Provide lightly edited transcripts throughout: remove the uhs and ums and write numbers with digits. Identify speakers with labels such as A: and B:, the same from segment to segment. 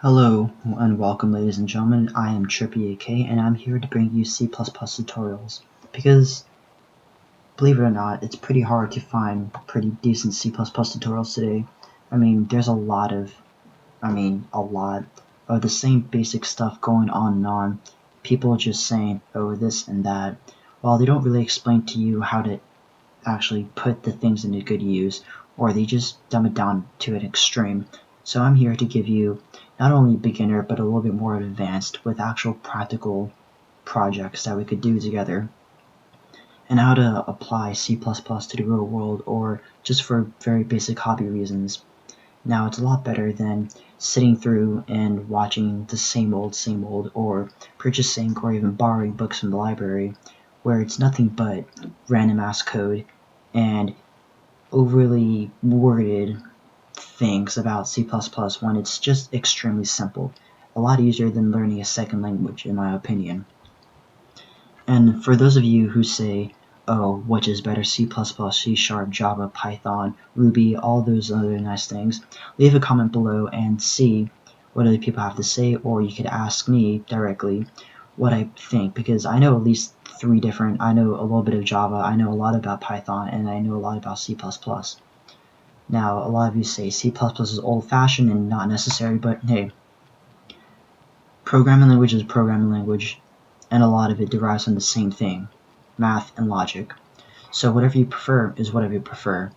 A: Hello and welcome, ladies and gentlemen. I am Trippy AK and I'm here to bring you C++ tutorials because, believe it or not, it's pretty hard to find pretty decent C++ tutorials today. I mean, there's a lot of the same basic stuff going on and on. People just saying, oh, this and that, while they don't really explain to you how to actually put the things into good use, or they just dumb it down to an extreme. So I'm here to give you not only beginner but a little bit more advanced with actual practical projects that we could do together, and how to apply C++ to the real world or just for very basic hobby reasons. Now, it's a lot better than sitting through and watching the same old, or purchasing or even borrowing books from the library, where it's nothing but random ass code and overly worded things about C++ when it's just extremely simple. A lot easier than learning a second language, in my opinion. And for those of you who say, oh, which is better, C++, C#, Java, Python, Ruby, all those other nice things, leave a comment below and see what other people have to say, or you could ask me directly what I think, because I know at least three different. I know a little bit of Java, I know a lot about Python, and I know a lot about C++. Now, a lot of you say C++ is old-fashioned and not necessary, but hey, programming language is a programming language, and a lot of it derives from the same thing, math and logic. So whatever you prefer is whatever you prefer.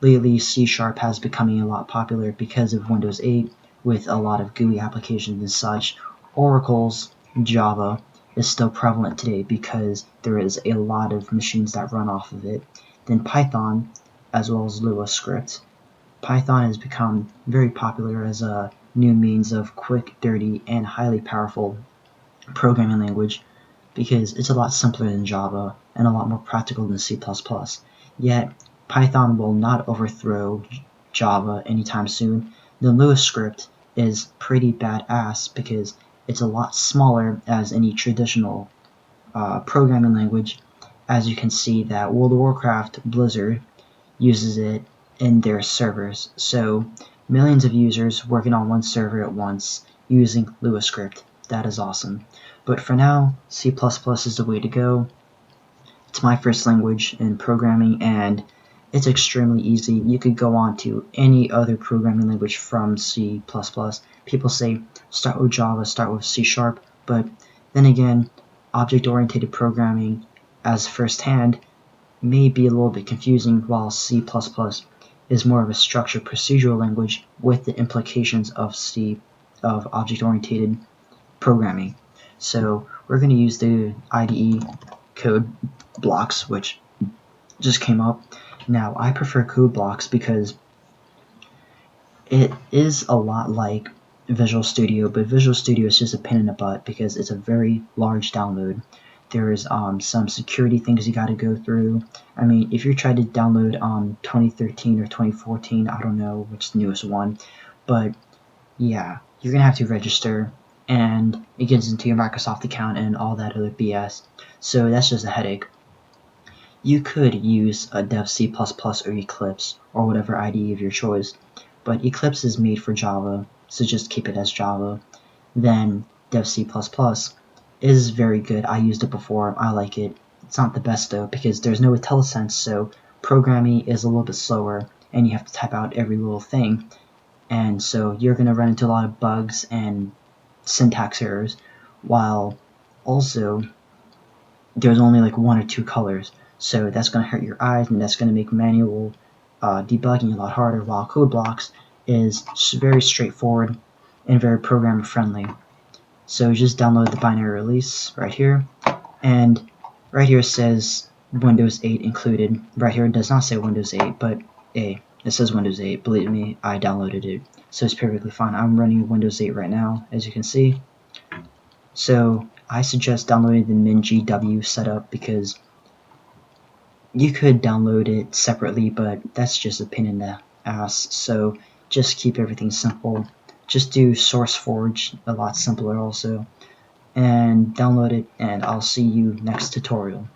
A: Lately, C# has becoming a lot popular because of Windows 8, with a lot of GUI applications and such. Oracle's Java is still prevalent today because there is a lot of machines that run off of it. Then Python, as well as Lua script. Python has become very popular as a new means of quick, dirty, and highly powerful programming language because it's a lot simpler than Java and a lot more practical than C++. Yet, Python will not overthrow Java anytime soon. The Lua script is pretty badass because it's a lot smaller as any traditional programming language. As you can see, that World of Warcraft Blizzard uses it in their servers, so millions of users working on one server at once using Lua script. That is awesome. But for now, C++ is the way to go. It's my first language in programming, and it's extremely easy. You could go on to any other programming language from C++. People say start with Java, start with C#, but then again, object-oriented programming as first-hand may be a little bit confusing, while C++ is more of a structured procedural language with the implications of object-oriented programming. So we're going to use the IDE CodeBlocks, which just came up. Now, I prefer CodeBlocks because it is a lot like Visual Studio, but Visual Studio is just a pain in the butt because it's a very large download. There's some security things you got to go through. I mean, if you try to download 2013 or 2014, I don't know which the newest one, but yeah, you're gonna have to register, and it gets into your Microsoft account and all that other BS. So that's just a headache. You could use a Dev C++ or Eclipse or whatever IDE of your choice, but Eclipse is made for Java, so just keep it as Java. Then Dev C++ is very good. I used it before. I like it. It's not the best though because there's no IntelliSense, so programming is a little bit slower and you have to type out every little thing, and so you're going to run into a lot of bugs and syntax errors, while also there's only like one or two colors, so that's going to hurt your eyes and that's going to make manual debugging a lot harder, while CodeBlocks is very straightforward and very programmer friendly. So just download the binary release right here, and right here it says Windows 8 included. Right here it does not say Windows 8, but it says Windows 8. Believe me, I downloaded it, so it's perfectly fine. I'm running Windows 8 right now, as you can see. So I suggest downloading the MinGW setup because you could download it separately, but that's just a pain in the ass. So just keep everything simple. Just do SourceForge, a lot simpler also, and download it, and I'll see you next tutorial.